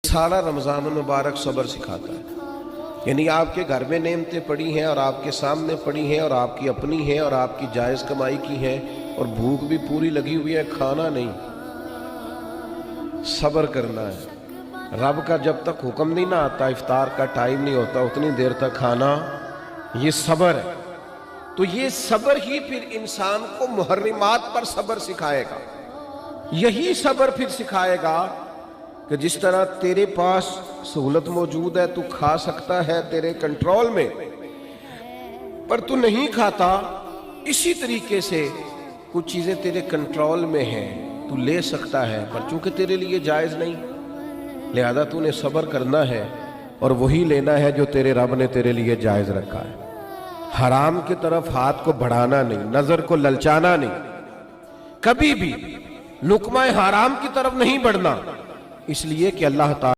सारा रमज़ान मुबारक सब्र सिखाता है। यानी आपके घर में नेमतें पड़ी हैं और आपके सामने पड़ी हैं और आपकी अपनी हैं और आपकी जायज़ कमाई की हैं और भूख भी पूरी लगी हुई है, खाना नहीं, सब्र करना है। रब का जब तक हुक्म नहीं ना आता, इफ्तार का टाइम नहीं होता, उतनी देर तक खाना, ये सब्र है। तो ये सब्र ही फिर इंसान को मुहर्रिमात पर सब्र सिखाएगा। यही सब्र फिर सिखाएगा कि जिस तरह तेरे पास सहूलत मौजूद है, तू खा सकता है, तेरे कंट्रोल में, पर तू नहीं खाता, इसी तरीके से कुछ चीजें तेरे कंट्रोल में हैं, तू ले सकता है, पर चूंकि तेरे लिए जायज नहीं, लिहाजा तूने सब्र करना है और वही लेना है जो तेरे रब ने तेरे लिए जायज रखा है। हराम की तरफ हाथ को बढ़ाना नहीं, नजर को ललचाना नहीं, कभी भी लुकमा हराम की तरफ नहीं बढ़ना, इसलिए कि अल्लाह ताला